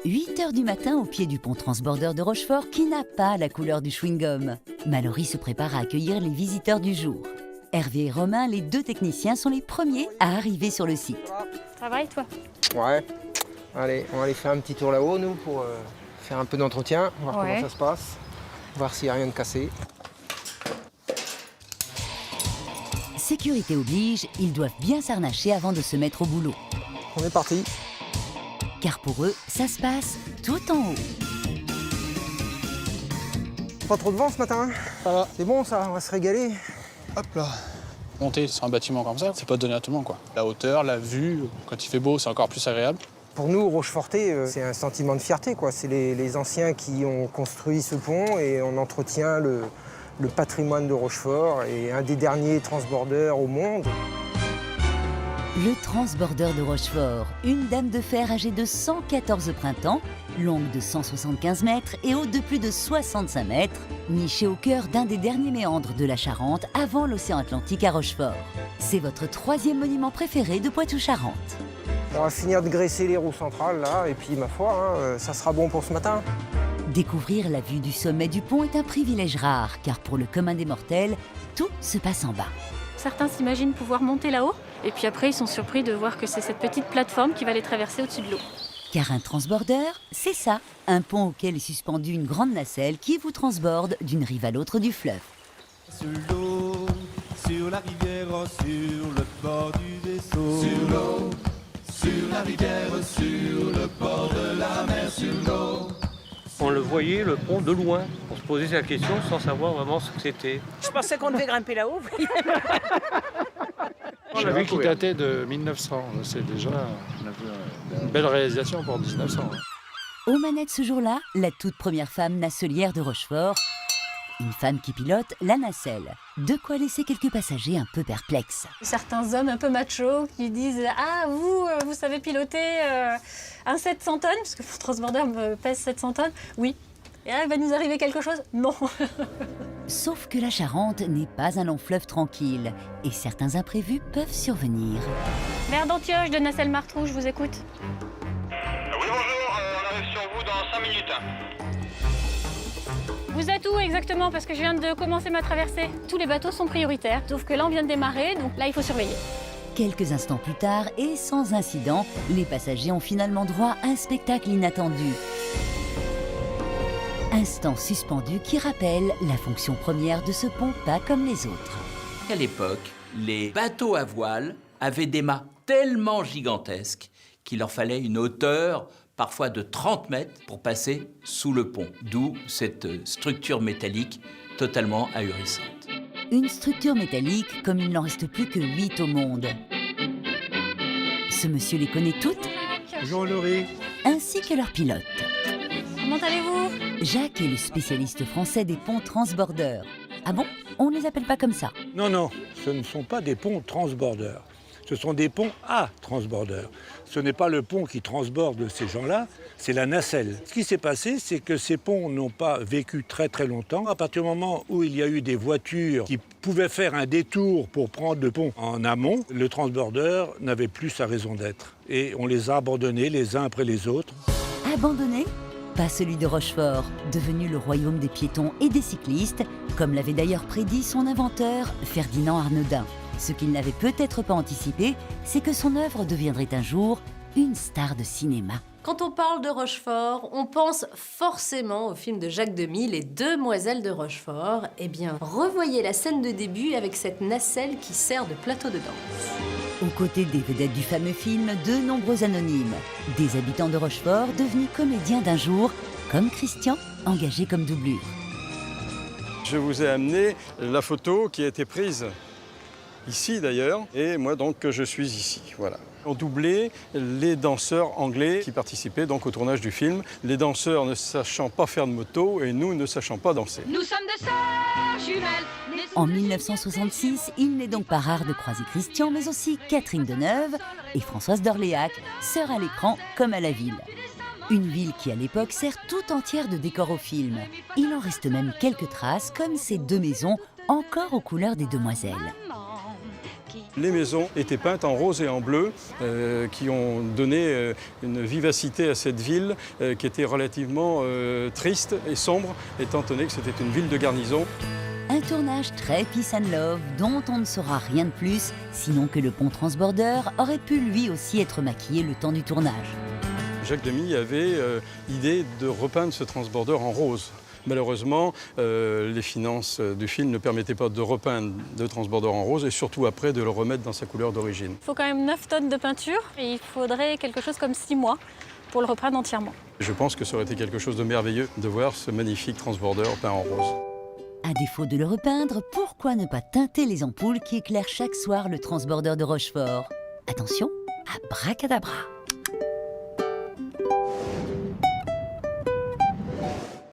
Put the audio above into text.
8 heures du matin au pied du pont transbordeur de Rochefort qui n'a pas la couleur du chewing-gum. Mallory se prépare à accueillir les visiteurs du jour. Hervé et Romain, les deux techniciens, sont les premiers à arriver sur le site. Ça va et toi? Ouais. Allez, on va aller faire un petit tour là-haut, nous, pour faire un peu d'entretien, voir comment ça se passe, voir s'il n'y a rien de cassé. Sécurité oblige, ils doivent bien s'harnacher avant de se mettre au boulot. On est parti. Car pour eux, ça se passe tout en haut. Pas trop de vent ce matin, hein? Ça va. C'est bon ça, on va se régaler. Hop là. Monter sur un bâtiment comme ça, c'est pas donné à tout le monde, quoi. La hauteur, la vue, quand il fait beau, c'est encore plus agréable. Pour nous, Rochefortais, c'est un sentiment de fierté, quoi. C'est les anciens qui ont construit ce pont et on entretient le patrimoine de Rochefort et un des derniers transbordeurs au monde. Le transbordeur de Rochefort, une dame de fer âgée de 114 printemps, longue de 175 mètres et haute de plus de 65 mètres, nichée au cœur d'un des derniers méandres de la Charente avant l'océan Atlantique à Rochefort. C'est votre 3e monument préféré de Poitou-Charentes. On va finir de graisser les roues centrales là et puis ma foi, hein, ça sera bon pour ce matin. Découvrir la vue du sommet du pont est un privilège rare, car pour le commun des mortels, tout se passe en bas. Certains s'imaginent pouvoir monter là-haut, et puis après ils sont surpris de voir que c'est cette petite plateforme qui va les traverser au-dessus de l'eau. Car un transbordeur, c'est ça, un pont auquel est suspendue une grande nacelle qui vous transborde d'une rive à l'autre du fleuve. Sur l'eau, sur la rivière, sur le bord du vaisseau. Sur l'eau, sur la rivière, sur le bord de la mer, sur l'eau. On le voyait, le pont, de loin. On se posait la question sans savoir vraiment ce que c'était. Je pensais qu'on devait grimper là-haut. J'ai vu qu'il datait de 1900. C'est déjà une belle réalisation pour 1900. Aux manettes ce jour-là, la toute première femme nacelière de Rochefort, une femme qui pilote la nacelle. De quoi laisser quelques passagers un peu perplexes. Certains hommes un peu machos qui disent « Ah, vous savez piloter un 700 tonnes ?» Parce que mon transbordeur me pèse 700 tonnes. Oui. Et là, il va nous arriver quelque chose? Non. Sauf que la Charente n'est pas un long fleuve tranquille et certains imprévus peuvent survenir. Mère d'Antioche de Nacelle-Martrou, je vous écoute. Oui, bonjour, on arrive sur vous dans 5 minutes. Vous êtes où exactement? Parce que je viens de commencer ma traversée. Tous les bateaux sont prioritaires, sauf que là on vient de démarrer, donc là il faut surveiller. Quelques instants plus tard, et sans incident, les passagers ont finalement droit à un spectacle inattendu. Instant suspendu qui rappelle la fonction première de ce pont pas comme les autres. À l'époque, les bateaux à voile avaient des mâts tellement gigantesques qu'il leur fallait une hauteur parfois de 30 mètres pour passer sous le pont. D'où cette structure métallique totalement ahurissante. Une structure métallique comme il n'en reste plus que 8 au monde. Ce monsieur les connaît toutes. Bonjour Laurie. Ainsi que leur pilote. Comment allez-vous? Jacques est le spécialiste français des ponts transbordeurs. Ah bon? On ne les appelle pas comme ça? Non, non, ce ne sont pas des ponts transbordeurs. Ce sont des ponts à transbordeurs. Ce n'est pas le pont qui transborde ces gens-là, c'est la nacelle. Ce qui s'est passé, c'est que ces ponts n'ont pas vécu très très longtemps. À partir du moment où il y a eu des voitures qui pouvaient faire un détour pour prendre le pont en amont, le transbordeur n'avait plus sa raison d'être. Et on les a abandonnés les uns après les autres. Abandonné? Pas celui de Rochefort, devenu le royaume des piétons et des cyclistes, comme l'avait d'ailleurs prédit son inventeur, Ferdinand Arnaudin. Ce qu'il n'avait peut-être pas anticipé, c'est que son œuvre deviendrait un jour une star de cinéma. Quand on parle de Rochefort, on pense forcément au film de Jacques Demy, Les Demoiselles de Rochefort. Eh bien, revoyez la scène de début avec cette nacelle qui sert de plateau de danse. Aux côtés des vedettes du fameux film, de nombreux anonymes. Des habitants de Rochefort devenus comédiens d'un jour, comme Christian, engagé comme doublure. Je vous ai amené la photo qui a été prise ici d'ailleurs, et moi donc je suis ici, voilà. On doublait les danseurs anglais qui participaient donc au tournage du film, les danseurs ne sachant pas faire de moto et nous ne sachant pas danser. Nous sommes de sœurs jumelles. En 1966, il n'est donc pas rare de croiser Christian, mais aussi Catherine Deneuve et Françoise d'Orléac, sœurs à l'écran comme à la ville. Une ville qui à l'époque sert tout entière de décor au film. Il en reste même quelques traces, comme ces deux maisons encore aux couleurs des demoiselles. Qui Les maisons étaient peintes en rose et en bleu, qui ont donné une vivacité à cette ville qui était relativement triste et sombre, étant donné que c'était une ville de garnison. Un tournage très peace and love dont on ne saura rien de plus, sinon que le pont transborder aurait pu lui aussi être maquillé le temps du tournage. Jacques Demy avait l'idée de repeindre ce transborder en rose. Malheureusement, les finances du film ne permettaient pas de repeindre le transborder en rose et surtout après de le remettre dans sa couleur d'origine. Il faut quand même 9 tonnes de peinture et il faudrait quelque chose comme 6 mois pour le repeindre entièrement. Je pense que ça aurait été quelque chose de merveilleux de voir ce magnifique transborder peint en rose. À défaut de le repeindre, pourquoi ne pas teinter les ampoules qui éclairent chaque soir le transborder de Rochefort? Attention, abracadabra!